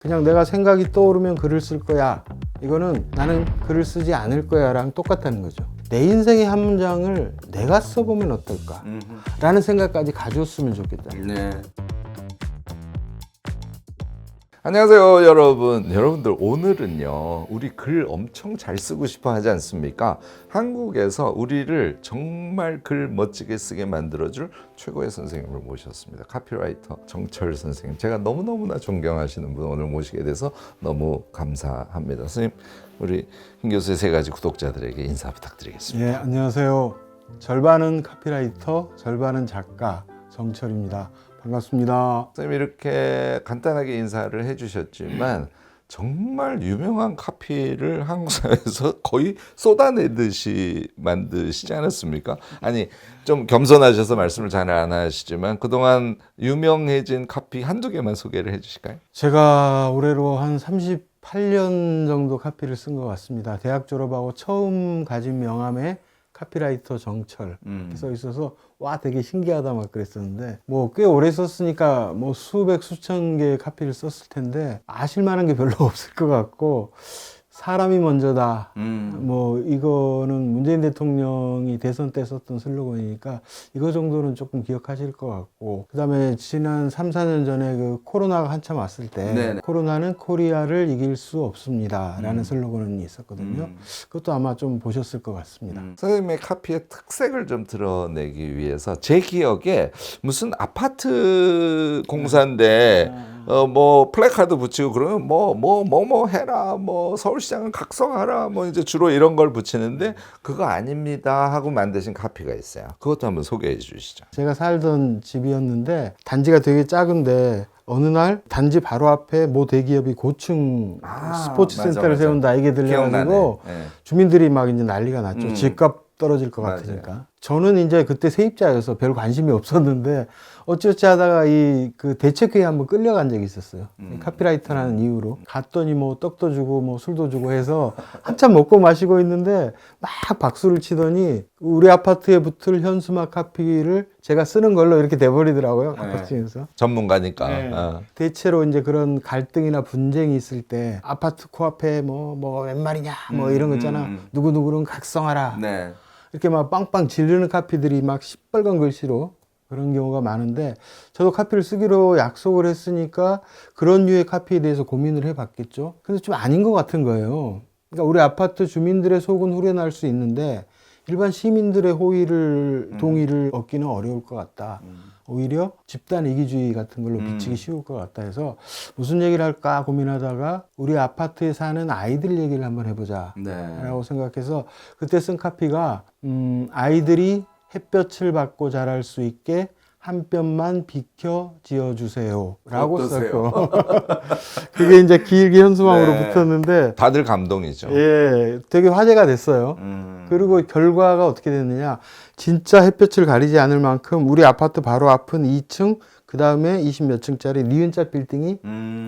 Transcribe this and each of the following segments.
그냥 내가 생각이 떠오르면 글을 쓸 거야. 이거는 나는 글을 쓰지 않을 거야 랑 똑같다는 거죠. 내 인생의 한 문장을 내가 써보면 어떨까? 라는 생각까지 가졌으면 좋겠다. 네. 안녕하세요 여러분. 여러분들 오늘은요 우리 글 엄청 잘 쓰고 싶어 하지 않습니까? 한국에서 우리를 정말 글 멋지게 쓰게 만들어줄 최고의 선생님을 모셨습니다. 카피라이터 정철 선생님. 제가 너무너무나 존경하시는 분 오늘 모시게 돼서 너무 감사합니다. 선생님, 우리 김 교수의 세 가지 구독자들에게 인사 부탁드리겠습니다. 예, 안녕하세요. 절반은 카피라이터, 절반은 작가 정철입니다. 반갑습니다. 선생님 이렇게 간단하게 인사를 해주셨지만 정말 유명한 카피를 한국 사회에서 거의 쏟아내듯이 만드시지 않았습니까? 아니 좀 겸손하셔서 말씀을 잘 안 하시지만 그동안 유명해진 카피 한두 개만 소개를 해주실까요? 제가 올해로 한 38년 정도 카피를 쓴 것 같습니다. 대학 졸업하고 처음 가진 명함에 카피라이터 정철 써 있어서 와 되게 신기하다 막 그랬었는데 뭐 꽤 오래 썼으니까 뭐 수백 수천 개의 카피를 썼을 텐데 아실 만한 게 별로 없을 것 같고 사람이 먼저다. 뭐 이거는 문재인 대통령이 대선 때 썼던 슬로건이니까 이거 정도는 조금 기억하실 것 같고 그다음에 지난 3, 4년 전에 그 코로나가 한참 왔을 때 네네. 코로나는 코리아를 이길 수 없습니다 라는 슬로건이 있었거든요. 그것도 아마 좀 보셨을 것 같습니다. 선생님의 카피의 특색을 좀 드러내기 위해서 제 기억에 무슨 아파트 공사인데 뭐 플래카드 붙이고 그러면 뭐 해라, 뭐 서울시장은 각성하라, 뭐 이제 주로 이런 걸 붙이는데 그거 아닙니다 하고 만드신 카피가 있어요. 그것도 한번 소개해 주시죠. 제가 살던 집이었는데 단지가 되게 작은데 어느 날 단지 바로 앞에 모 대기업이 고층 스포츠 맞아, 센터를 맞아. 세운다 이게 들려가지고 기억나네. 네. 주민들이 막 이제 난리가 났죠. 집값 떨어질 것 맞아요. 같으니까. 저는 이제 그때 세입자여서 별 관심이 없었는데 어찌어찌 하다가 이 그 대책회의에 한번 끌려간 적이 있었어요. 카피라이터라는 이유로. 갔더니 뭐 떡도 주고 뭐 술도 주고 해서 한참 먹고 마시고 있는데 막 박수를 치더니 우리 아파트에 붙을 현수막 카피를 제가 쓰는 걸로 이렇게 돼버리더라고요. 아파트에서. 전문가니까. 네. 대체로 이제 그런 갈등이나 분쟁이 있을 때 아파트 코앞에 뭐 웬 말이냐 뭐 이런 거 있잖아. 누구누구는 각성하라. 네. 이렇게 막 빵빵 지르는 카피들이 막 시뻘건 글씨로 그런 경우가 많은데 저도 카피를 쓰기로 약속을 했으니까 그런 류의 카피에 대해서 고민을 해봤겠죠. 근데 좀 아닌 것 같은 거예요. 그러니까 우리 아파트 주민들의 속은 후련할 수 있는데 일반 시민들의 동의를 얻기는 어려울 것 같다. 오히려 집단 이기주의 같은 걸로 비치기 쉬울 것 같다 해서 무슨 얘기를 할까 고민하다가 우리 아파트에 사는 아이들 얘기를 한번 해보자 라고 생각해서 그때 쓴 카피가 아이들이 햇볕을 받고 자랄 수 있게 한 뼘만 비켜 지어주세요 라고 썼고 그게 이제 길게 현수막으로 붙었는데 다들 감동이죠. 예, 되게 화제가 됐어요. 그리고 결과가 어떻게 됐느냐. 진짜 햇볕을 가리지 않을 만큼 우리 아파트 바로 앞은 2층, 그 다음에 20 몇 층짜리 니은자 빌딩이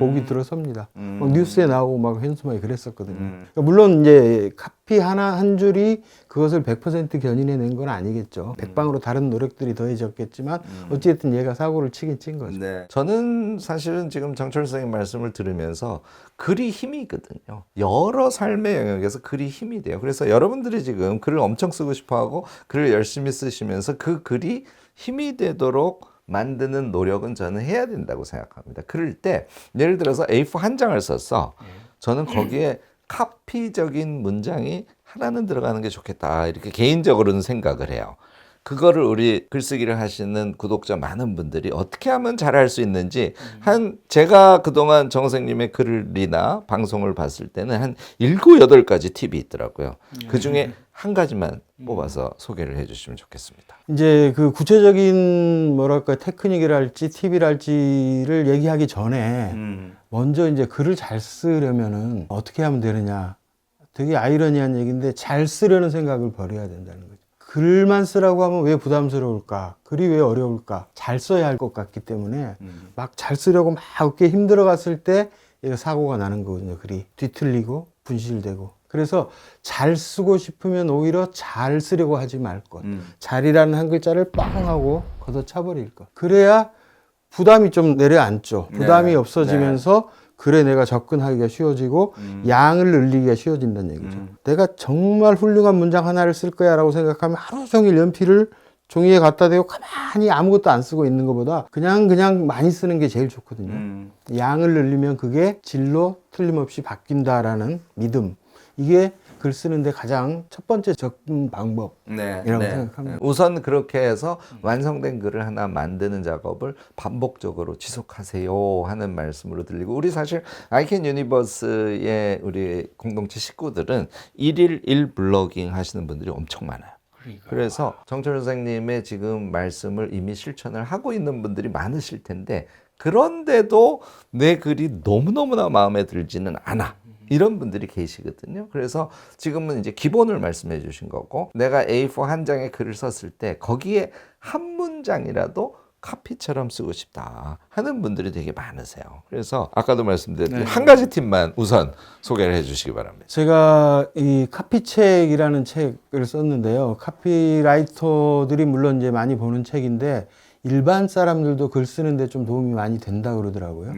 거기 들어섭니다. 막 뉴스에 나오고 막 현수막이 그랬었거든요. 그러니까 물론 이제 카피 한 줄이 그것을 100% 견인해낸 건 아니겠죠. 백방으로 다른 노력들이 더해졌겠지만 어쨌든 얘가 사고를 치긴 친 거죠. 네. 저는 사실은 지금 정철 선생님 말씀을 들으면서 글이 힘이거든요. 여러 삶의 영역에서 글이 힘이 돼요. 그래서 여러분들이 지금 글을 엄청 쓰고 싶어하고 글을 열심히 쓰시면서 그 글이 힘이 되도록 만드는 노력은 저는 해야 된다고 생각합니다. 그럴 때 예를 들어서 A4 한 장을 썼어. 저는 거기에 카피적인 문장이 하나는 들어가는 게 좋겠다. 이렇게 개인적으로는 생각을 해요. 그거를 우리 글쓰기를 하시는 구독자 많은 분들이 어떻게 하면 잘할 수 있는지 제가 그동안 정 선생님의 글이나 방송을 봤을 때는 한 7, 8가지 팁이 있더라고요. 그중에 한 가지만 뽑아서 소개를 해 주시면 좋겠습니다. 이제 그 구체적인 뭐랄까 테크닉이랄지 팁이랄지를 얘기하기 전에 먼저 이제 글을 잘 쓰려면은 어떻게 하면 되느냐. 되게 아이러니한 얘기인데 잘 쓰려는 생각을 버려야 된다는 거죠. 글만 쓰라고 하면 왜 부담스러울까? 글이 왜 어려울까? 잘 써야 할 것 같기 때문에 막 잘 쓰려고 막 어깨 힘들어 갔을 때 얘가 사고가 나는 거거든요. 글이 뒤틀리고 분실되고. 그래서 잘 쓰고 싶으면 오히려 잘 쓰려고 하지 말 것. 잘이라는 한 글자를 빵 하고 걷어차버릴 것. 그래야 부담이 좀 내려앉죠. 부담이 없어지면서 글에 내가 접근하기가 쉬워지고 양을 늘리기가 쉬워진다는 얘기죠. 내가 정말 훌륭한 문장 하나를 쓸 거야 라고 생각하면 하루 종일 연필을 종이에 갖다 대고 가만히 아무것도 안 쓰고 있는 것보다 그냥 많이 쓰는 게 제일 좋거든요. 양을 늘리면 그게 질로 틀림없이 바뀐다라는 믿음. 이게 글 쓰는데 가장 첫 번째 접근 방법이라고 생각합니다. 우선 그렇게 해서 완성된 글을 하나 만드는 작업을 반복적으로 지속하세요 하는 말씀으로 들리고, 우리 사실 아이캔 유니버스의 우리 공동체 식구들은 1일 1블로깅 하시는 분들이 엄청 많아요. 그래서 정철 선생님의 지금 말씀을 이미 실천을 하고 있는 분들이 많으실 텐데, 그런데도 내 글이 너무너무나 마음에 들지는 않아. 이런 분들이 계시거든요. 그래서 지금은 이제 기본을 말씀해 주신 거고, 내가 A4 한 장에 글을 썼을 때 거기에 한 문장이라도 카피처럼 쓰고 싶다 하는 분들이 되게 많으세요. 그래서 아까도 말씀드렸듯이 한 가지 팁만 우선 소개를 해 주시기 바랍니다. 제가 이 카피책이라는 책을 썼는데요. 카피라이터들이 물론 이제 많이 보는 책인데 일반 사람들도 글 쓰는데 좀 도움이 많이 된다 그러더라고요.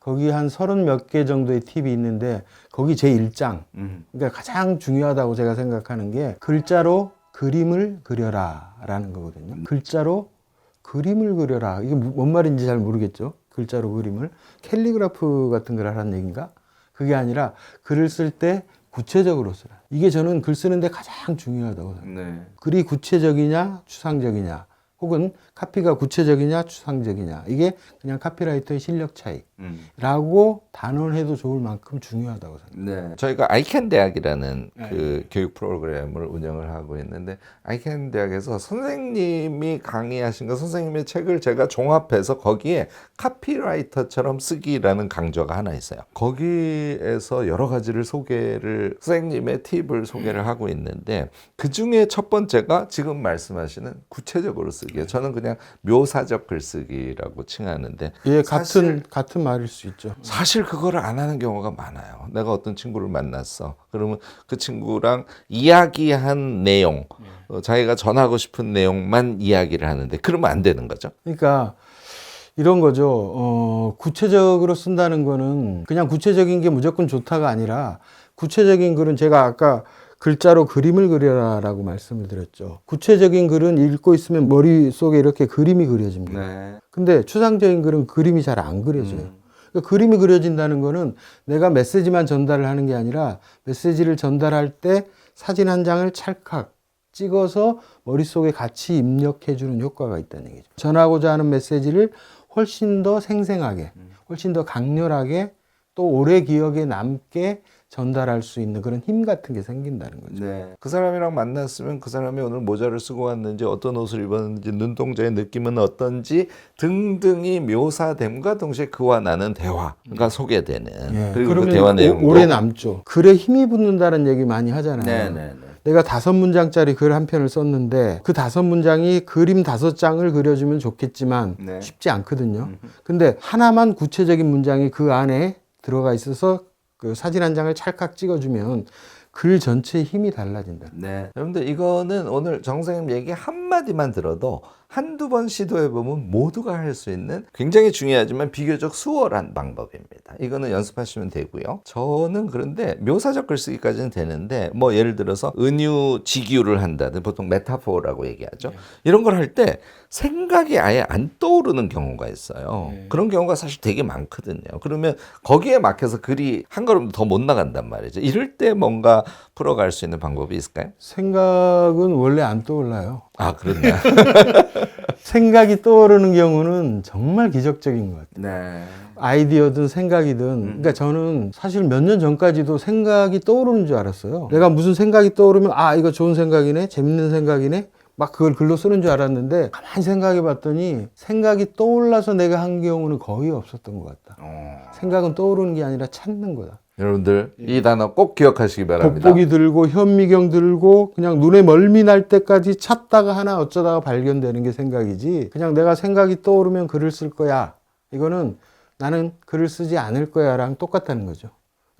거기 한 30몇 개 정도의 팁이 있는데 거기 제 1장, 그러니까 가장 중요하다고 제가 생각하는 게 글자로 그림을 그려라 라는 거거든요. 글자로 그림을 그려라. 이게 뭔 말인지 잘 모르겠죠. 글자로 그림을. 캘리그라프 같은 걸 하라는 얘기인가? 그게 아니라 글을 쓸 때 구체적으로 쓰라. 이게 저는 글 쓰는데 가장 중요하다고 생각해요. 글이 구체적이냐 추상적이냐, 혹은 카피가 구체적이냐 추상적이냐, 이게 그냥 카피라이터의 실력 차이라고 단언해도 좋을 만큼 중요하다고 생각합니다. 저희가 아이캔 대학이라는 그 교육 프로그램을 운영을 하고 있는데, 아이캔 대학에서 선생님이 강의하신 거, 선생님의 책을 제가 종합해서 거기에 카피라이터처럼 쓰기라는 강좌가 하나 있어요. 거기에서 여러 가지를 소개를, 선생님의 팁을 소개를 하고 있는데, 그 중에 첫 번째가 지금 말씀하시는 구체적으로 쓰기예요. 저는 그냥 묘사적 글쓰기라고 칭하는데, 예, 같은 말일 수 있죠. 사실 그거를 안 하는 경우가 많아요. 내가 어떤 친구를 만났어. 그러면 그 친구랑 이야기한 내용, 자기가 전하고 싶은 내용만 이야기를 하는데, 그러면 안 되는 거죠. 그러니까 이런 거죠. 구체적으로 쓴다는 거는 그냥 구체적인 게 무조건 좋다가 아니라, 구체적인 글은 제가 아까 글자로 그림을 그려라라고 말씀을 드렸죠. 구체적인 글은 읽고 있으면 머릿속에 이렇게 그림이 그려집니다. 근데 추상적인 글은 그림이 잘 안 그려져요. 그러니까 그림이 그려진다는 거는 내가 메시지만 전달을 하는 게 아니라, 메시지를 전달할 때 사진 한 장을 찰칵 찍어서 머릿속에 같이 입력해 주는 효과가 있다는 얘기죠. 전하고자 하는 메시지를 훨씬 더 생생하게, 훨씬 더 강렬하게, 또 오래 기억에 남게 전달할 수 있는 그런 힘 같은 게 생긴다는 거죠. 그 사람이랑 만났으면 그 사람이 오늘 모자를 쓰고 왔는지, 어떤 옷을 입었는지, 눈동자의 느낌은 어떤지 등등이 묘사됨과 동시에 그와 나는 대화가 소개되는, 그리고 그 대화 내용도 오래 남죠. 글에 힘이 붙는다는 얘기 많이 하잖아요. 내가 5문장짜리 글 한 편을 썼는데 그 5문장이 그림 5장을 그려주면 좋겠지만 쉽지 않거든요. 근데 하나만 구체적인 문장이 그 안에 들어가 있어서 그 사진 한 장을 찰칵 찍어주면 글 전체의 힘이 달라진다. 여러분들, 이거는 오늘 정 선생님 얘기 한마디만 들어도 한두 번 시도해보면 모두가 할 수 있는 굉장히 중요하지만 비교적 수월한 방법입니다. 이거는 연습하시면 되고요. 저는 그런데 묘사적 글쓰기까지는 되는데, 뭐 예를 들어서 은유직유를 한다든, 보통 메타포라고 얘기하죠. 이런 걸 할 때 생각이 아예 안 떠오르는 경우가 있어요. 그런 경우가 사실 되게 많거든요. 그러면 거기에 막혀서 글이 한 걸음 더 못 나간단 말이죠. 이럴 때 뭔가 풀어갈 수 있는 방법이 있을까요? 생각은 원래 안 떠올라요. 아, 그렇나? 생각이 떠오르는 경우는 정말 기적적인 것 같아요. 아이디어든 생각이든. 그러니까 저는 사실 몇 년 전까지도 생각이 떠오르는 줄 알았어요. 내가 무슨 생각이 떠오르면, 아, 이거 좋은 생각이네, 재밌는 생각이네, 막 그걸 글로 쓰는 줄 알았는데, 가만히 생각해 봤더니 생각이 떠올라서 내가 한 경우는 거의 없었던 것 같다. 생각은 떠오르는 게 아니라 찾는 거다. 여러분들, 이 단어 꼭 기억하시기 바랍니다. 돋보기 들고 현미경 들고 그냥 눈에 멀미 날 때까지 찾다가 하나 어쩌다가 발견되는 게 생각이지, 그냥 내가 생각이 떠오르면 글을 쓸 거야, 이거는 나는 글을 쓰지 않을 거야 랑 똑같다는 거죠.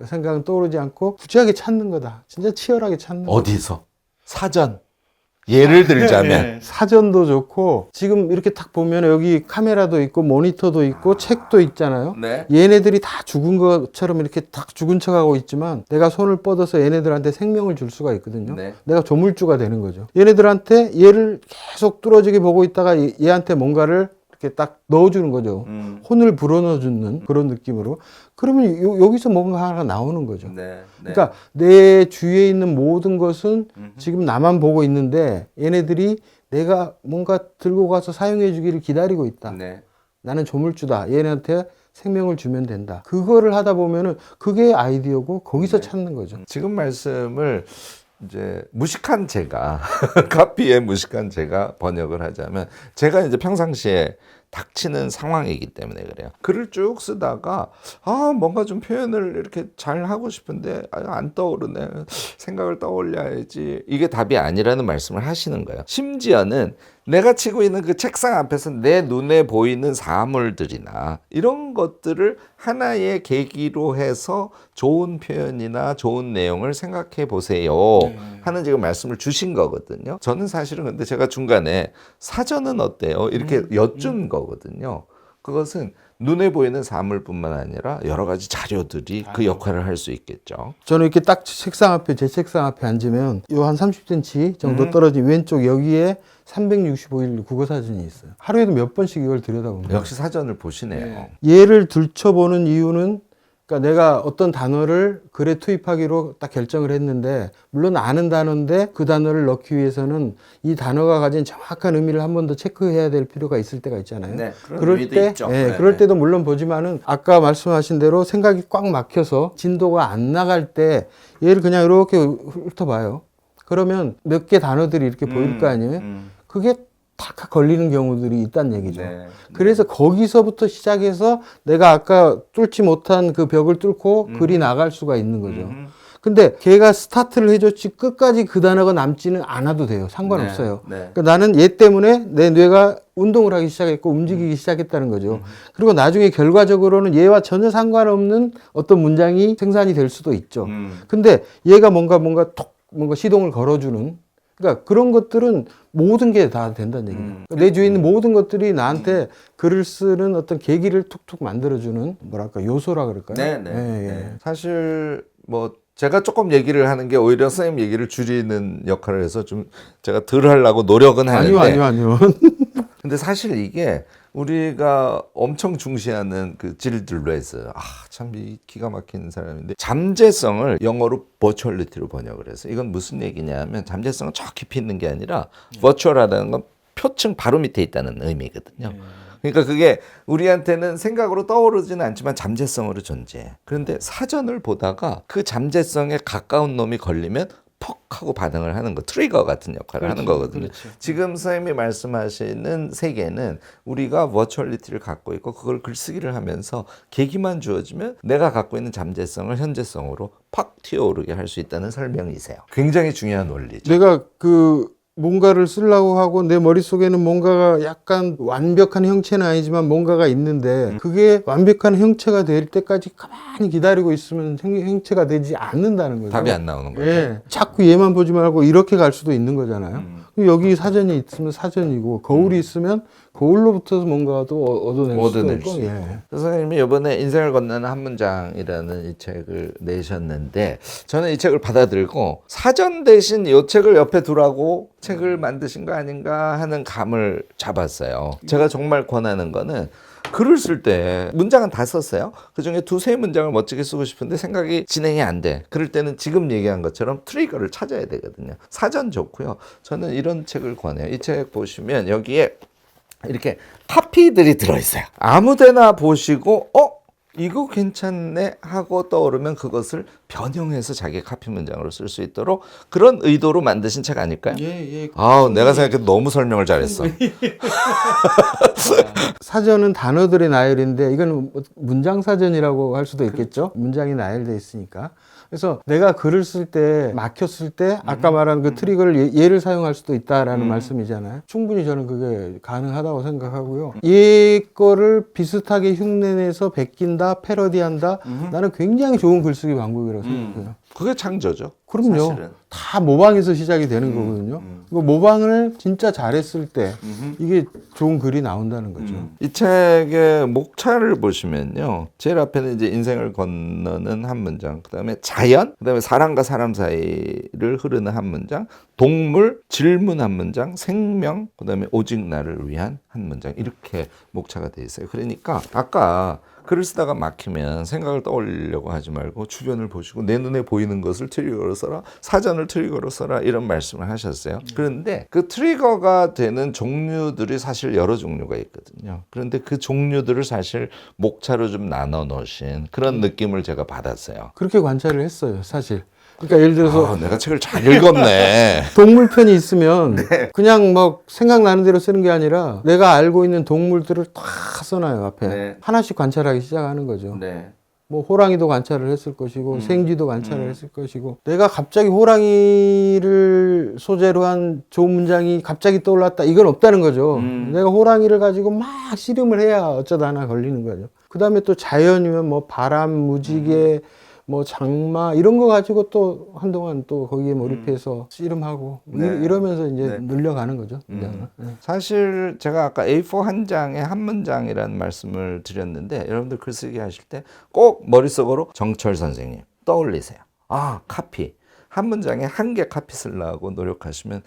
생각은 떠오르지 않고 구체하게 찾는 거다. 진짜 치열하게 찾는 거다. 어디서? 사전? 예를 들자면 사전도 좋고 지금 이렇게 딱 보면 여기 카메라도 있고 모니터도 있고 책도 있잖아요. 네. 얘네들이 다 죽은 것처럼 이렇게 딱 죽은 척하고 있지만 내가 손을 뻗어서 얘네들한테 생명을 줄 수가 있거든요. 네. 내가 조물주가 되는 거죠. 얘네들한테 얘를 계속 뚫어지게 보고 있다가 얘한테 뭔가를 이렇게 딱 넣어주는 거죠. 혼을 불어넣어주는 그런 느낌으로. 그러면 여기서 뭔가 하나가 나오는 거죠. 네. 그러니까 내 주위에 있는 모든 것은 지금 나만 보고 있는데 얘네들이 내가 뭔가 들고 가서 사용해 주기를 기다리고 있다. 네. 나는 조물주다. 얘네한테 생명을 주면 된다. 그거를 하다 보면은 그게 아이디어고 거기서 찾는 거죠. 지금 말씀을 이제 무식한 제가 카피의 무식한 제가 번역을 하자면 제가 이제 평상시에 닥치는 상황이기 때문에 그래요. 글을 쭉 쓰다가 뭔가 좀 표현을 이렇게 잘 하고 싶은데 안 떠오르네. 생각을 떠올려야지. 이게 답이 아니라는 말씀을 하시는 거예요. 심지어는 내가 치고 있는 그 책상 앞에서 내 눈에 보이는 사물들이나 이런 것들을 하나의 계기로 해서 좋은 표현이나 좋은 내용을 생각해 보세요 하는 지금 말씀을 주신 거거든요. 저는 사실은 근데 제가 중간에 사전은 어때요? 이렇게 여쭌 거거든요. 그것은 눈에 보이는 사물뿐만 아니라 여러 가지 자료들이 그 역할을 할 수 있겠죠. 저는 이렇게 딱 책상 앞에 제 책상 앞에 앉으면 요 한 30cm 정도 떨어진 왼쪽 여기에 365일 국어사전이 있어요. 하루에도 몇 번씩 이걸 들여다봅니다. 역시 사전을 보시네요. 얘를 들춰보는 이유는 그러니까 내가 어떤 단어를 글에 투입하기로 딱 결정을 했는데 물론 아는 단어인데 그 단어를 넣기 위해서는 이 단어가 가진 정확한 의미를 한 번 더 체크해야 될 필요가 있을 때가 있잖아요. 네, 그런 그럴 의미도 때, 있죠. 그럴 때도 물론 보지만은 아까 말씀하신 대로 생각이 꽉 막혀서 진도가 안 나갈 때 얘를 그냥 이렇게 훑어봐요. 그러면 몇 개 단어들이 이렇게 보일 거 아니에요? 그게 탁 걸리는 경우들이 있다는 얘기죠. 네. 그래서 거기서부터 시작해서 내가 아까 뚫지 못한 그 벽을 뚫고 글이 나갈 수가 있는 거죠. 근데 걔가 스타트를 해줬지 끝까지 그 단어가 남지는 않아도 돼요. 상관없어요. 네. 그러니까 나는 얘 때문에 내 뇌가 운동을 하기 시작했고 움직이기 시작했다는 거죠. 그리고 나중에 결과적으로는 얘와 전혀 상관없는 어떤 문장이 생산이 될 수도 있죠. 근데 얘가 뭔가 시동을 걸어주는 그러니까 그런 것들은 모든 게 다 된다는 얘기예요. 내 주위에 있는 모든 것들이 나한테 글을 쓰는 어떤 계기를 툭툭 만들어주는 뭐랄까 요소라 그럴까요? 네. 사실 뭐 제가 조금 얘기를 하는 게 오히려 선생님 얘기를 줄이는 역할을 해서 좀 제가 덜 하려고 노력은 하는데 아니요. 근데 사실 이게 우리가 엄청 중시하는 그 질들레스 참 기가 막히는 사람인데 잠재성을 영어로 버추얼리티로 번역을 해서 이건 무슨 얘기냐면 잠재성은 저 깊이 있는 게 아니라 버추얼하다는 건 표층 바로 밑에 있다는 의미거든요. 그러니까 그게 우리한테는 생각으로 떠오르지는 않지만 잠재성으로 존재해. 그런데 사전을 보다가 그 잠재성에 가까운 놈이 걸리면 퍽 하고 반응을 하는 거, 트리거 같은 역할을 하는 거거든요. 지금 선생님이 말씀하시는 세계는 우리가 버추얼리티를 갖고 있고 그걸 글쓰기를 하면서 계기만 주어지면 내가 갖고 있는 잠재성을 현재성으로 팍 튀어오르게 할 수 있다는 설명이세요. 굉장히 중요한 원리죠. 내가 뭔가를 쓰려고 하고 내 머릿속에는 뭔가가 약간 완벽한 형체는 아니지만 뭔가가 있는데 그게 완벽한 형체가 될 때까지 가만히 기다리고 있으면 형체가 되지 않는다는 거죠. 답이 안 나오는 거죠. 예. 자꾸 얘만 보지 말고 이렇게 갈 수도 있는 거잖아요. 여기 사전이 있으면 사전이고 거울이 있으면 거울로부터 뭔가도 얻어낼 수도 있고. 예. 선생님이 이번에 인생을 건너는 한 문장이라는 이 책을 내셨는데 저는 이 책을 받아들고 사전 대신 이 책을 옆에 두라고 책을 만드신 거 아닌가 하는 감을 잡았어요. 제가 정말 권하는 거는 글을 쓸 때 문장은 다 썼어요. 그중에 두세 문장을 멋지게 쓰고 싶은데 생각이 진행이 안 돼. 그럴 때는 지금 얘기한 것처럼 트리거를 찾아야 되거든요. 사전 좋고요. 저는 이런 책을 권해요. 이 책 보시면 여기에 이렇게 카피들이 들어있어요. 아무데나 보시고 이거 괜찮네 하고 떠오르면 그것을 변형해서 자기 카피 문장으로 쓸 수 있도록 그런 의도로 만드신 책 아닐까요? 예. 내가 생각해도 너무 설명을 잘했어. 사전은 단어들의 나열인데 이건 문장 사전이라고 할 수도 있겠죠. 문장이 나열돼 있으니까. 그래서 내가 글을 쓸 때 막혔을 때 아까 말한 그 트리거를 얘를 사용할 수도 있다라는 말씀이잖아요. 충분히 저는 그게 가능하다고 생각하고요. 얘 거를 비슷하게 흉내내서 베낀다, 패러디한다. 나는 굉장히 좋은 글쓰기 방법이라고 생각해요. 그게 창조죠. 그럼요. 사실은. 다 모방에서 시작이 되는 거거든요. 그 모방을 진짜 잘했을 때 이게 좋은 글이 나온다는 거죠. 이 책의 목차를 보시면요. 제일 앞에는 이제 인생을 건너는 한 문장, 그다음에 자연, 그다음에 사람과 사람 사이를 흐르는 한 문장, 동물, 질문 한 문장, 생명, 그다음에 오직 나를 위한 한 문장, 이렇게 목차가 돼 있어요. 그러니까 아까 글을 쓰다가 막히면 생각을 떠올리려고 하지 말고 주변을 보시고 내 눈에 보이는 것을 트리거로 써라, 사전을 트리거로 써라, 이런 말씀을 하셨어요. 그런데 그 트리거가 되는 종류들이 사실 여러 종류가 있거든요. 그런데 그 종류들을 사실 목차로 좀 나눠 놓으신 그런 느낌을 제가 받았어요. 그렇게 관찰을 했어요, 사실. 그러니까 예를 들어서 내가 책을 잘 읽었네. 동물편이 있으면 그냥 막 생각나는 대로 쓰는 게 아니라 내가 알고 있는 동물들을 다 써놔요, 앞에. 네. 하나씩 관찰하기 시작하는 거죠. 네. 뭐 호랑이도 관찰을 했을 것이고 생쥐도 관찰을 했을 것이고 내가 갑자기 호랑이를 소재로 한 좋은 문장이 갑자기 떠올랐다, 이건 없다는 거죠. 내가 호랑이를 가지고 막 씨름을 해야 어쩌다 하나 걸리는 거죠. 그 다음에 또 자연이면 뭐 바람, 무지개, 뭐 장마 이런 거 가지고 또 한동안 또 거기에 몰입해서 씨름하고 이러면서 이제 늘려가는 거죠. 사실 제가 아까 A4 한 장에 한 문장이라는 말씀을 드렸는데 여러분들 글쓰기 하실 때 꼭 머릿속으로 정철 선생님 떠올리세요. 카피. 한 문장에 한 개 카피 쓰려고 노력하시면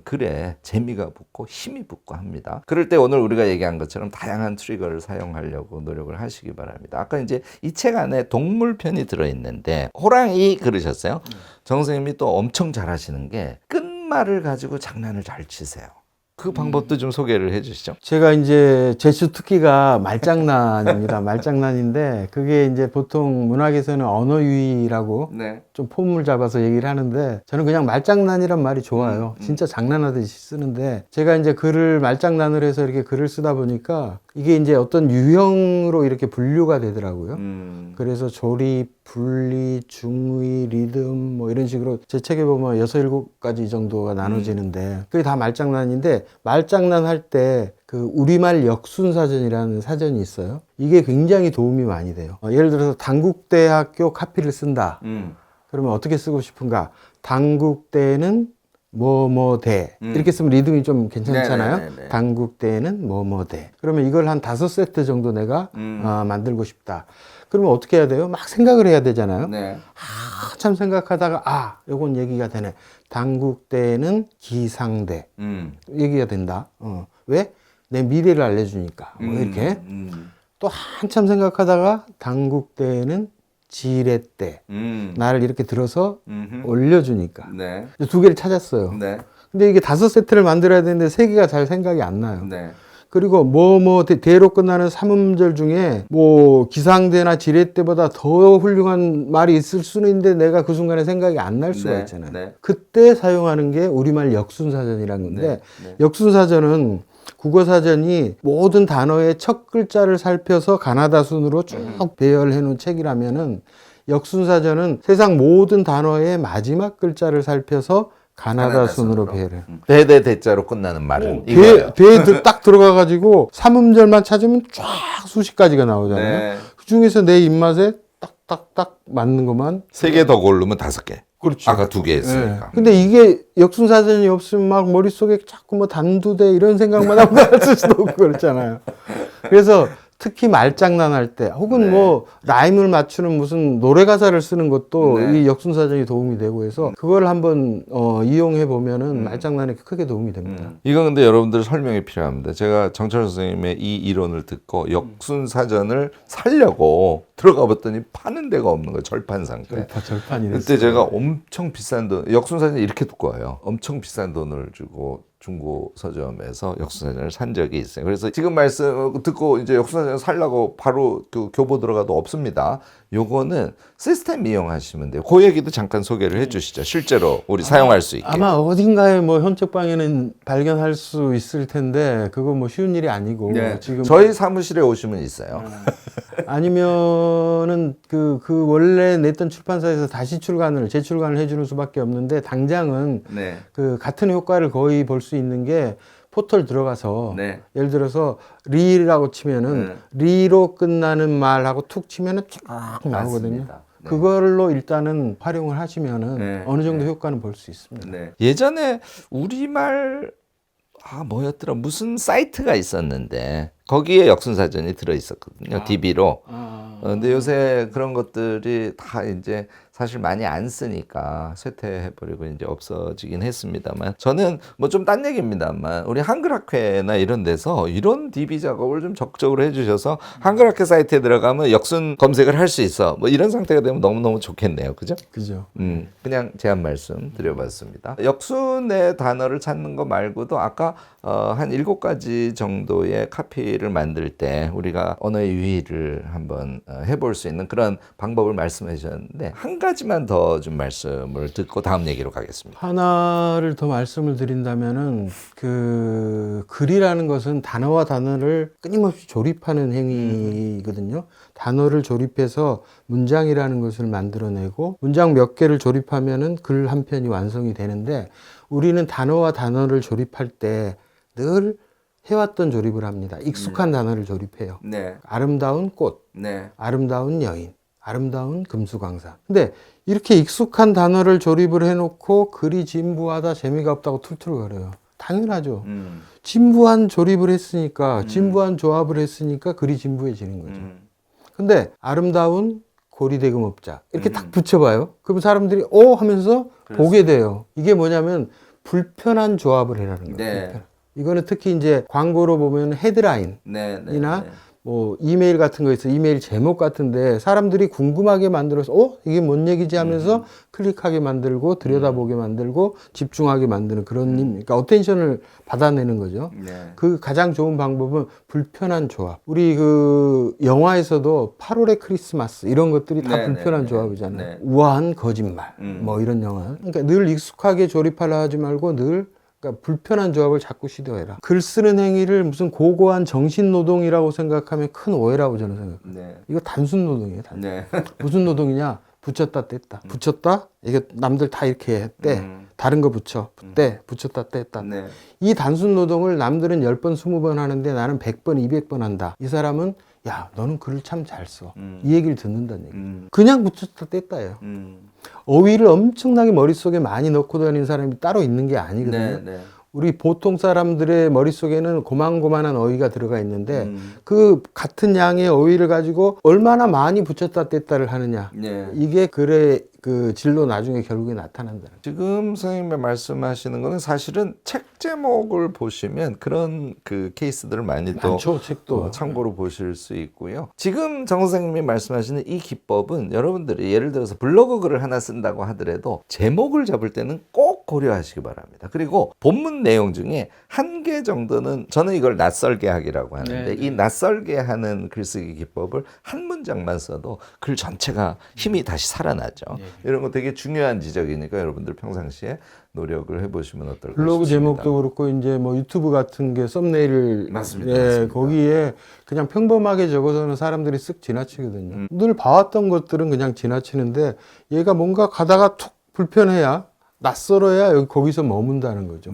글에 재미가 붙고 힘이 붙고 합니다. 그럴 때 오늘 우리가 얘기한 것처럼 다양한 트리거를 사용하려고 노력을 하시기 바랍니다. 아까 이제 이 책 안에 동물편이 들어있는데 호랑이 그러셨어요. 정 선생님이 또 엄청 잘하시는 게 끝말을 가지고 장난을 잘 치세요. 그 방법도 좀 소개를 해주시죠. 제가 이제 제 주특기가 말장난입니다. 말장난인데 그게 이제 보통 문학에서는 언어유희라고 네. 좀 폼을 잡아서 얘기를 하는데 저는 그냥 말장난이란 말이 좋아요. 진짜 장난하듯이 쓰는데 제가 이제 글을 말장난을 해서 이렇게 글을 쓰다 보니까 이게 이제 어떤 유형으로 이렇게 분류가 되더라고요. 그래서 조립, 분리, 중의, 리듬 뭐 이런 식으로 제 책에 보면 6, 7가지 정도가 나눠지는데 그게 다 말장난인데 말장난 할 때 그 우리말 역순사전이라는 사전이 있어요. 이게 굉장히 도움이 많이 돼요. 예를 들어서 단국대학교 카피를 쓴다. 그러면 어떻게 쓰고 싶은가? 단국대는 뭐뭐대 이렇게 쓰면 리듬이 좀 괜찮잖아요. 네네네네. 단국대는 뭐뭐대. 그러면 이걸 한 5세트 정도 내가 만들고 싶다. 그러면 어떻게 해야 돼요? 막 생각을 해야 되잖아요. 네. 한참 생각하다가 요건 얘기가 되네. 단국대는 기상대 얘기가 된다. 왜? 내 미래를 알려주니까. 뭐 이렇게. 또 한참 생각하다가 단국대는 지렛대. 나를 이렇게 들어서 올려주니까. 네. 2개를 찾았어요. 네. 근데 이게 5세트를 만들어야 되는데 3개가 잘 생각이 안 나요. 네. 그리고 대로 끝나는 3음절 중에 뭐 기상대나 지렛대보다 더 훌륭한 말이 있을 수는 있는데 내가 그 순간에 생각이 안 날 수가 있잖아요. 네. 그때 사용하는 게 우리말 역순사전이라는 건데 네. 역순사전은 국어사전이 모든 단어의 첫 글자를 살펴서 가나다 순으로 쭉 배열해 놓은 책이라면은 역순사전은 세상 모든 단어의 마지막 글자를 살펴서 가나다 순으로 배열해. 대대 대자로 끝나는 말은 이거예요. 배에 딱 들어가가지고 3음절만 찾으면 쫙 수십 가지가 나오잖아요. 네. 그 중에서 내 입맛에 딱딱딱 맞는 것만. 3개 더 고르면 5개. 그렇죠. 아까 2개 했으니까. 근데 이게 역순사전이 없으면 막 머릿속에 자꾸 뭐 단두대 이런 생각만 하고 갔을 수도 없고 그렇잖아요. 그래서 특히 말장난할 때 혹은 뭐 라임을 맞추는 무슨 노래 가사를 쓰는 것도 이 역순사전이 도움이 되고 해서 그걸 한번 이용해 보면은 말장난에 크게 도움이 됩니다. 이건 근데 여러분들 설명이 필요합니다. 제가 정철 선생님의 이 이론을 듣고 역순사전을 살려고 들어가 봤더니 파는 데가 없는 거예요. 절판 상태. 절판이 됐어요. 그때 제가 엄청 비싼 돈, 역순사전이 이렇게 두꺼워요. 엄청 비싼 돈을 주고 중고 서점에서 역순사전을 산 적이 있어요. 그래서 지금 말씀 듣고 이제 역순사전 살려고 바로 그 교보 들어가도 없습니다. 요거는 시스템 이용하시면 돼요. 그 얘기도 잠깐 소개를 해주시죠. 실제로 우리 사용할 수 있게. 아마 어딘가에 뭐 현책방에는 발견할 수 있을 텐데 그거 뭐 쉬운 일이 아니고 지금 저희 사무실에 오시면 있어요. 아니면은 그 원래 냈던 출판사에서 다시 재출간을 해주는 수밖에 없는데 당장은 그 같은 효과를 거의 볼 수 있는 게 포털 들어가서 예를 들어서 리라고 치면은 리로 끝나는 말하고 툭 치면은 쫙 나오거든요. 그걸로 일단은 활용을 하시면은 네. 어느 정도 네. 효과는 볼 수 있습니다. 예전에 우리말 뭐였더라 무슨 사이트가 있었는데 거기에 역순사전이 들어 있었거든요. DB로. 근데 요새 그런 것들이 다 이제 사실 많이 안 쓰니까 쇠퇴해버리고 이제 없어지긴 했습니다만 저는 뭐 좀 딴 얘기입니다만 우리 한글학회나 이런 데서 이런 DB 작업을 좀 적극적으로 해주셔서 한글학회 사이트에 들어가면 역순 검색을 할 수 있어. 뭐 이런 상태가 되면 너무너무 좋겠네요. 그죠? 그죠. 그냥 제안 말씀 드려봤습니다. 역순의 단어를 찾는 거 말고도 아까 한 7가지 정도의 카피를 만들 때 우리가 언어의 유희를 한번 해볼 수 있는 그런 방법을 말씀해 주셨는데 한 가지만 더 좀 말씀을 듣고 다음 얘기로 가겠습니다. 하나를 더 말씀을 드린다면은 그 글이라는 것은 단어와 단어를 끊임없이 조립하는 행위거든요. 단어를 조립해서 문장이라는 것을 만들어내고 문장 몇 개를 조립하면은 글 한 편이 완성이 되는데 우리는 단어와 단어를 조립할 때 늘 해왔던 조립을 합니다. 익숙한 단어를 조립해요. 네, 아름다운 꽃, 네, 아름다운 여인, 아름다운 금수강산. 근데 이렇게 익숙한 단어를 조립을 해놓고 글이 진부하다, 재미가 없다고 툴툴거려요. 당연하죠. 진부한 조립을 했으니까, 진부한 조합을 했으니까 글이 진부해지는 거죠. 근데 아름다운 고리대금업자 이렇게 딱 붙여봐요. 그럼 사람들이 하면서 보게 돼요. 이게 뭐냐면 불편한 조합을 해라는 거예요. 불편한. 이거는 특히 이제 광고로 보면 헤드라인이나 뭐 이메일 같은 거 있어. 이메일 제목 같은데 사람들이 궁금하게 만들어서 이게 뭔 얘기지 하면서 클릭하게 만들고 들여다보게 만들고 집중하게 만드는 그런 그러니까 어텐션을 받아내는 거죠. 그 가장 좋은 방법은 불편한 조합. 우리 그 영화에서도 8월의 크리스마스 이런 것들이 다 불편한 조합이잖아요. 우아한 거짓말 뭐 이런 영화. 그러니까 늘 익숙하게 조립하려 하지 말고 늘 그러니까 불편한 조합을 자꾸 시도해라. 글 쓰는 행위를 무슨 고고한 정신 노동이라고 생각하면 큰 오해라고 저는 생각해요. 이거 단순 노동이에요. 단순. 무슨 노동이냐? 붙였다 뗐다. 붙였다? 이게 남들 다 이렇게 떼. 다른 거 붙여. 떼. 붙였다 뗐다. 이 단순 노동을 남들은 10번, 20번 하는데 나는 100번, 200번 한다. 이 사람은 야, 너는 글을 참 잘 써. 이 얘기를 듣는다는 얘기예요. 그냥 붙였다 뗐다예요. 어휘를 엄청나게 머릿속에 많이 넣고 다니는 사람이 따로 있는 게 아니거든요. 우리 보통 사람들의 머릿속에는 고만고만한 어휘가 들어가 있는데 그 같은 양의 어휘를 가지고 얼마나 많이 붙였다 뗐다를 하느냐. 이게 글의 그 진로 나중에 결국에 나타난다는. 지금 선생님이 말씀하시는 거는 사실은 책 제목을 보시면 그런 그 케이스들을 많이 또 책도 참고로 보실 수 있고요. 지금 정 선생님이 말씀하시는 이 기법은 여러분들이 예를 들어서 블로그 글을 하나 쓴다고 하더라도 제목을 잡을 때는 꼭 고려하시기 바랍니다. 그리고 본문 내용 중에 한 개 정도는 저는 이걸 낯설게 하기라고 하는데 이 낯설게 하는 글쓰기 기법을 한 문장만 써도 글 전체가 힘이 다시 살아나죠. 이런 거 되게 중요한 지적이니까 여러분들 평상시에 노력을 해보시면 어떨까 블로그 싶습니다. 제목도 그렇고 이제 뭐 유튜브 같은 게 썸네일을 맞습니다. 거기에 그냥 평범하게 적어서는 사람들이 쓱 지나치거든요. 늘 봐왔던 것들은 그냥 지나치는데 얘가 뭔가 가다가 툭 불편해야 낯설어야 여기 거기서 머문다는 거죠.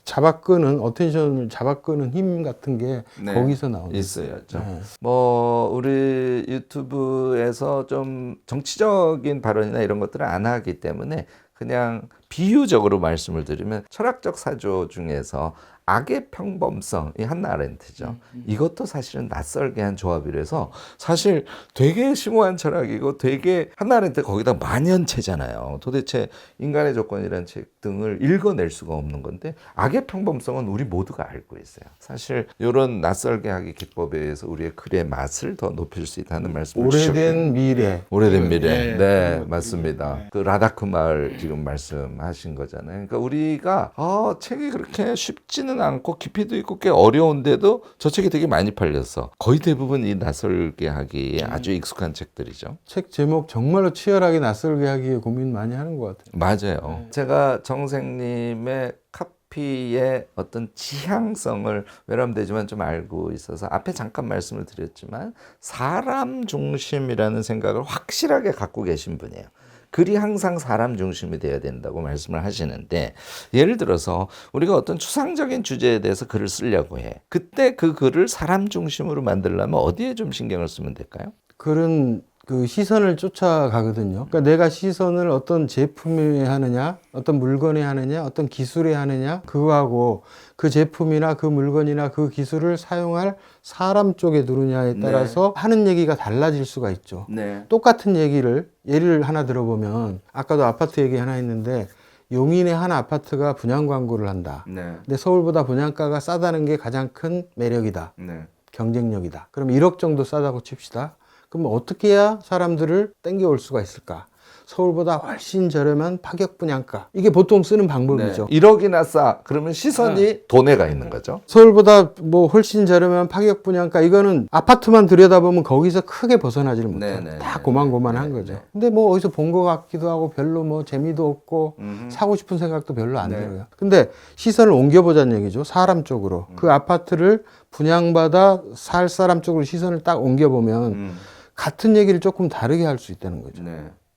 잡아끄는 어텐션을 잡아끄는 힘 같은 게 거기서 나오는 있어야죠. 뭐 우리 유튜브에서 좀 정치적인 발언이나 이런 것들을 안 하기 때문에 그냥 비유적으로 말씀을 드리면 철학적 사조 중에서 악의 평범성, 이 한나 아렌트죠. 이것도 사실은 낯설게 한 조합이라서 사실 되게 심오한 철학이고 되게 한나 아렌트 거기다 만연체잖아요. 도대체 인간의 조건이라는 책 등을 읽어낼 수가 없는 건데 악의 평범성은 우리 모두가 알고 있어요. 사실 이런 낯설게 하기 기법에 의해서 우리의 글의 맛을 더 높일 수 있다는 말씀을 오래된 미래. 오래된 미래. 네, 맞습니다. 그 라다크말 지금 말씀하신 거잖아요. 그러니까 우리가 책이 그렇게 쉽지는 않고 깊이도 있고 꽤 어려운데도 저 책이 되게 많이 팔렸어. 거의 대부분 이 낯설게 하기에 아주 익숙한 책들이죠. 책 제목 정말로 치열하게 낯설게 하기에 고민 많이 하는 것 같아요. 맞아요. 제가 정생님의 카피의 어떤 지향성을 외람되지만 좀 알고 있어서 앞에 잠깐 말씀을 드렸지만 사람 중심이라는 생각을 확실하게 갖고 계신 분이에요. 글이 항상 사람 중심이 되어야 된다고 말씀을 하시는데 예를 들어서 우리가 어떤 추상적인 주제에 대해서 글을 쓰려고 해. 그때 그 글을 사람 중심으로 만들려면 어디에 좀 신경을 쓰면 될까요? 글은 그 시선을 쫓아가거든요. 그러니까 내가 시선을 어떤 제품에 하느냐, 어떤 물건에 하느냐, 어떤 기술에 하느냐, 그거하고 그 제품이나 그 물건이나 그 기술을 사용할 사람 쪽에 두느냐에 따라서 하는 얘기가 달라질 수가 있죠. 네. 똑같은 얘기를 예를 하나 들어보면 아까도 아파트 얘기 하나 했는데 용인의 한 아파트가 분양 광고를 한다. 네. 근데 서울보다 분양가가 싸다는 게 가장 큰 매력이다. 네. 경쟁력이다. 그럼 1억 정도 싸다고 칩시다. 그럼 어떻게 해야 사람들을 땡겨올 수가 있을까? 서울보다 훨씬 저렴한 파격 분양가. 이게 보통 쓰는 방법이죠. 1억이나 싸. 그러면 시선이 돈에 가 있는 거죠. 서울보다 뭐 훨씬 저렴한 파격 분양가. 이거는 아파트만 들여다보면 거기서 크게 벗어나지를 못해요. 다 고만고만한 거죠. 근데 뭐 어디서 본 것 같기도 하고 별로 뭐 재미도 없고 사고 싶은 생각도 별로 안 들어요. 근데 시선을 옮겨보자는 얘기죠. 사람 쪽으로. 그 아파트를 분양받아 살 사람 쪽으로 시선을 딱 옮겨보면 같은 얘기를 조금 다르게 할 수 있다는 거죠.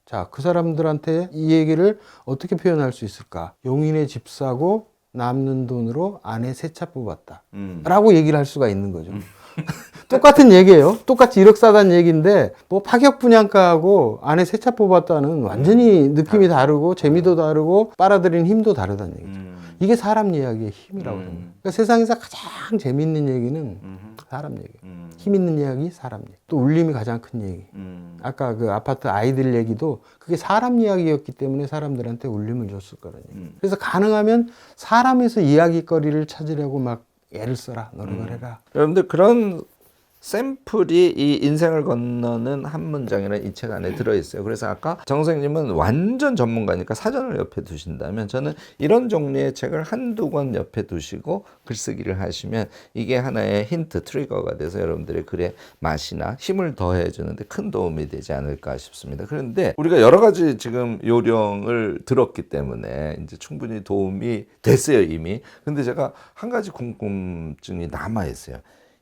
자, 그 사람들한테 이 얘기를 어떻게 표현할 수 있을까? 용인에 집 사고 남는 돈으로 아내 새 차 뽑았다. 라고 얘기를 할 수가 있는 거죠. 똑같은 얘기예요. 똑같이 1억 사다는 얘기인데 뭐 파격 분양가하고 아내 새 차 뽑았다는 완전히 느낌이 다르고 재미도 다르고 빨아들이는 힘도 다르다는 얘기죠. 이게 사람 이야기의 힘이라고 합니다. 그러니까 세상에서 가장 재밌는 얘기는 사람 얘기예요. 힘 있는 이야기, 사람 얘기. 또 울림이 가장 큰 얘기. 아까 그 아파트 아이들 얘기도 그게 사람 이야기였기 때문에 사람들한테 울림을 줬을 거거든요. 그래서 가능하면 사람에서 이야기거리를 찾으려고 막 애를 써라, 노력을 해라. 여러분들 그런 샘플이 이 인생을 건너는 한 문장이라는 이 책 안에 들어있어요. 그래서 아까 정 선생님은 완전 전문가니까 사전을 옆에 두신다면 저는 이런 종류의 책을 한두 권 옆에 두시고 글쓰기를 하시면 이게 하나의 힌트, 트리거가 돼서 여러분들의 글의 맛이나 힘을 더해주는데 큰 도움이 되지 않을까 싶습니다. 그런데 우리가 여러 가지 지금 요령을 들었기 때문에 이제 충분히 도움이 됐어요, 이미. 근데 제가 한 가지 궁금증이 남아있어요.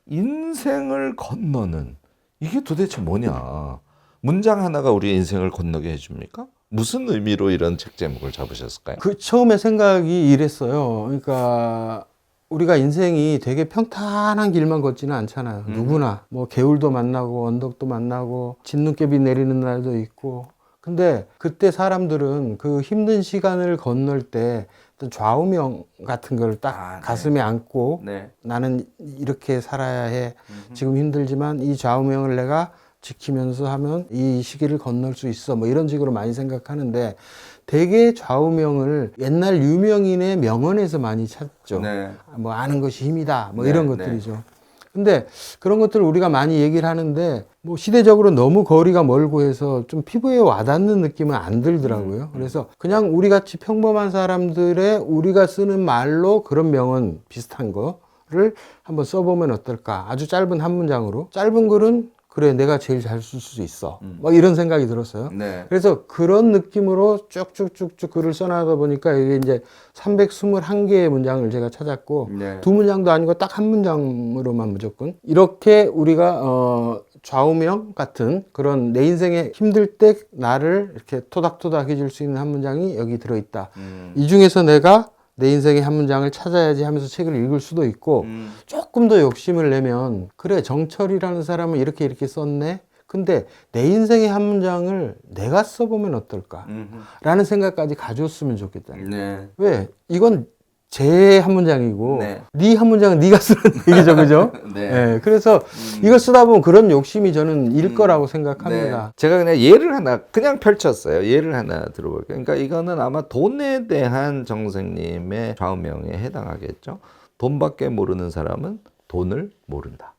인생을 건너는 이게 도대체 뭐냐? 문장 하나가 우리 인생을 건너게 해줍니까? 무슨 의미로 이런 책 제목을 잡으셨을까요? 그 처음에 생각이 이랬어요. 그러니까 우리가 인생이 되게 평탄한 길만 걷지는 않잖아요. 누구나 뭐 개울도 만나고 언덕도 만나고 진눈깨비 내리는 날도 있고. 근데 그때 사람들은 그 힘든 시간을 건널 때 어떤 좌우명 같은 걸 딱 가슴에 안고 나는 이렇게 살아야 해. 지금 힘들지만 이 좌우명을 내가 지키면서 하면 이 시기를 건널 수 있어. 뭐 이런 식으로 많이 생각하는데 대개 좌우명을 옛날 유명인의 명언에서 많이 찾죠. 뭐 아는 것이 힘이다. 뭐 이런 것들이죠. 근데 그런 것들을 우리가 많이 얘기를 하는데 뭐 시대적으로 너무 거리가 멀고 해서 좀 피부에 와닿는 느낌은 안 들더라고요. 그래서 그냥 우리 같이 평범한 사람들의 우리가 쓰는 말로 그런 명언 비슷한 거를 한번 써보면 어떨까. 아주 짧은 한 문장으로. 짧은 글은 그래 내가 제일 잘 쓸 수 있어. 막 이런 생각이 들었어요. 그래서 그런 느낌으로 쭉쭉쭉쭉 글을 써나가다 보니까 이게 이제 321개의 문장을 제가 찾았고 두 문장도 아니고 딱 한 문장으로만 무조건 이렇게 우리가 좌우명 같은 그런 내 인생에 힘들 때 나를 이렇게 토닥토닥 해줄 수 있는 한 문장이 여기 들어있다. 이 중에서 내가 내 인생의 한 문장을 찾아야지 하면서 책을 읽을 수도 있고 조금 더 욕심을 내면 그래 정철이라는 사람은 이렇게 썼네. 근데 내 인생의 한 문장을 내가 써보면 어떨까? 라는 생각까지 가져왔으면 좋겠다. 왜? 이건 제 한 문장이고 네 한 문장은 네가 쓰는 얘기죠. 그죠? 네. 그래서 이걸 쓰다 보면 그런 욕심이 저는 일 거라고 생각합니다. 제가 그냥 예를 하나 그냥 펼쳤어요. 예를 하나 들어볼게요. 그러니까 이거는 아마 돈에 대한 정 선생님의 좌우명에 해당하겠죠. 돈밖에 모르는 사람은 돈을 모른다.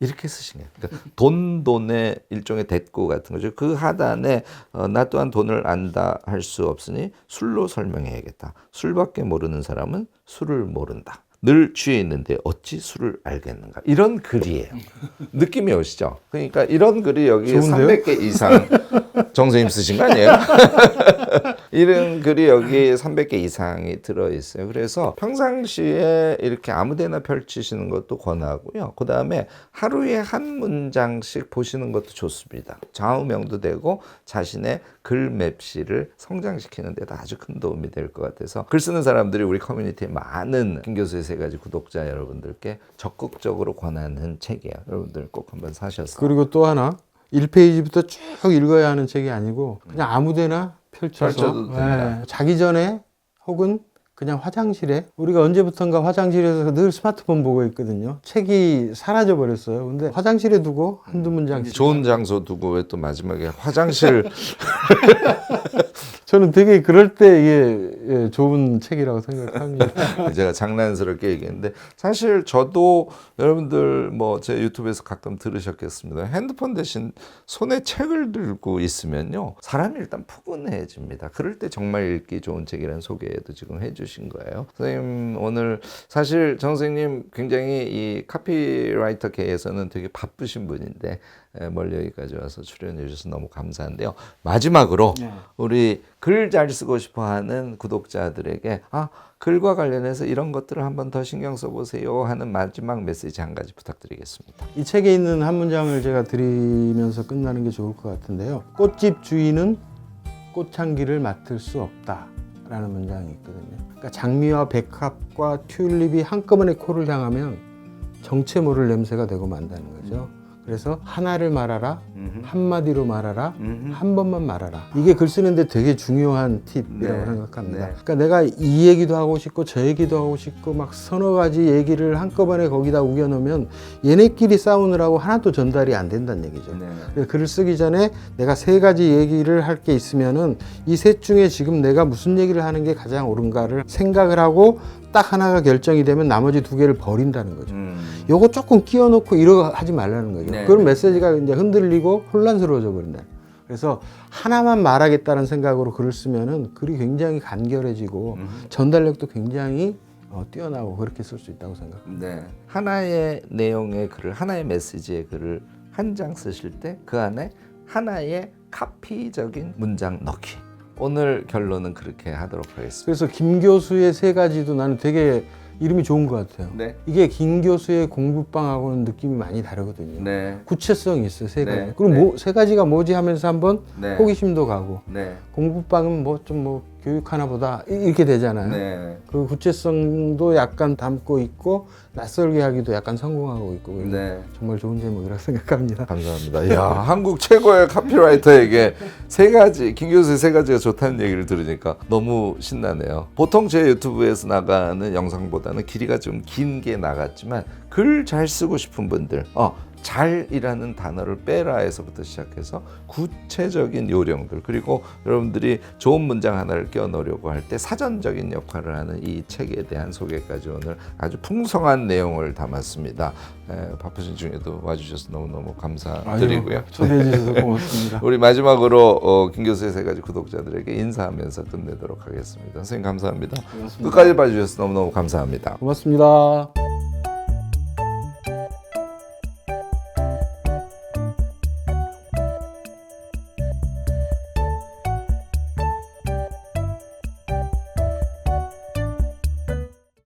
이렇게 쓰신 거예요. 그러니까 돈의 일종의 대꾸 같은 거죠. 그 하단에 나 또한 돈을 안다 할 수 없으니 술로 설명해야겠다. 술밖에 모르는 사람은 술을 모른다. 늘 취해 있는데 어찌 술을 알겠는가. 이런 글이에요. 느낌이 오시죠? 그러니까 이런 글이 여기 좋은데요? 300개 이상 정 선생님 쓰신 거 아니에요? 이런 글이 여기 300개 이상이 들어있어요. 그래서 평상시에 이렇게 아무데나 펼치시는 것도 권하고요. 그 다음에 하루에 한 문장씩 보시는 것도 좋습니다. 좌우명도 되고 자신의 글 맵시를 성장시키는 데도 아주 큰 도움이 될 것 같아서 글 쓰는 사람들이 우리 커뮤니티에 많은 김 교수의 세 가지 구독자 여러분들께 적극적으로 권하는 책이에요. 여러분들 꼭 한번 사셨어요. 그리고 또 하나 1페이지부터 쭉 읽어야 하는 책이 아니고 그냥 아무데나 펼쳐서 펼쳐도 된다. 자기 전에 혹은 그냥 화장실에 우리가 언제부턴가 화장실에서 늘 스마트폰 보고 있거든요. 책이 사라져 버렸어요. 근데 화장실에 두고 한두 문장씩 좋은 장소 두고 왜 또 마지막에 화장실 저는 되게 그럴 때 이게 좋은 책이라고 생각합니다. 제가 장난스럽게 얘기했는데 사실 저도 여러분들 뭐 제 유튜브에서 가끔 들으셨겠습니다. 핸드폰 대신 손에 책을 들고 있으면요 사람이 일단 푸근해집니다. 그럴 때 정말 읽기 좋은 책이라는 소개도 지금 해주신 거예요. 선생님 오늘 사실 정 선생님 굉장히 이 카피라이터계에서는 되게 바쁘신 분인데 멀리 여기까지 와서 출연해 주셔서 너무 감사한데요. 마지막으로 우리 글 잘 쓰고 싶어하는 구독자들에게 글과 관련해서 이런 것들을 한번 더 신경 써보세요 하는 마지막 메시지 한 가지 부탁드리겠습니다. 이 책에 있는 한 문장을 제가 드리면서 끝나는 게 좋을 것 같은데요. 꽃집 주인은 꽃향기를 맡을 수 없다 라는 문장이 있거든요. 그러니까 장미와 백합과 튤립이 한꺼번에 코를 향하면 정체 모를 냄새가 되고 만다는 거죠. 그래서 하나를 말하라, 한마디로 말하라, 한 번만 말하라. 이게 글 쓰는데 되게 중요한 팁이라고 생각합니다. 그러니까 내가 이 얘기도 하고 싶고 저 얘기도 하고 싶고 막 서너 가지 얘기를 한꺼번에 거기다 우겨놓으면 얘네끼리 싸우느라고 하나도 전달이 안 된다는 얘기죠. 그래서 글을 쓰기 전에 내가 세 가지 얘기를 할 게 있으면은 이 셋 중에 지금 내가 무슨 얘기를 하는 게 가장 옳은가를 생각을 하고 딱 하나가 결정이 되면 나머지 두 개를 버린다는 거죠. 요거 조금 끼워 놓고 이러고 하지 말라는 거죠. 그럼 메시지가 이제 흔들리고 혼란스러워져 버린다. 그래서 하나만 말하겠다는 생각으로 글을 쓰면은 글이 굉장히 간결해지고 전달력도 굉장히 뛰어나고 그렇게 쓸 수 있다고 생각합니다. 네. 하나의 내용의 글을 하나의 메시지의 글을 한 장 쓰실 때 그 안에 하나의 카피적인 문장 넣기. 오늘 결론은 그렇게 하도록 하겠습니다. 그래서 김 교수의 세 가지도 나는 되게 이름이 좋은 것 같아요. 네. 이게 김 교수의 공부방하고는 느낌이 많이 다르거든요. 네. 구체성이 있어요, 세 가지. 네. 그리고 네. 세 가지가 뭐지 하면서 한번 네. 호기심도 가고 네. 공부방은 뭐 교육 하나 보다 이렇게 되잖아요. 네. 그 구체성도 약간 담고 있고 낯설게 하기도 약간 성공하고 있고 그래서 네. 정말 좋은 제목이라고 생각합니다. 감사합니다. 야, 한국 최고의 카피라이터에게 세 가지, 김 교수의 세 가지가 좋다는 얘기를 들으니까 너무 신나네요. 보통 제 유튜브에서 나가는 영상보다는 길이가 좀 긴 게 나갔지만 글 잘 쓰고 싶은 분들, 잘이라는 단어를 빼라에서부터 시작해서 구체적인 요령들 그리고 여러분들이 좋은 문장 하나를 끼워 넣으려고 할 때 사전적인 역할을 하는 이 책에 대한 소개까지 오늘 아주 풍성한 내용을 담았습니다. 바쁘신 중에도 와주셔서 너무너무 감사드리고요. 초대해 주셔서 고맙습니다. 우리 마지막으로 김 교수의 세 가지 구독자들에게 인사하면서 끝내도록 하겠습니다. 선생님 감사합니다. 고맙습니다. 끝까지 봐주셔서 너무너무 감사합니다. 고맙습니다.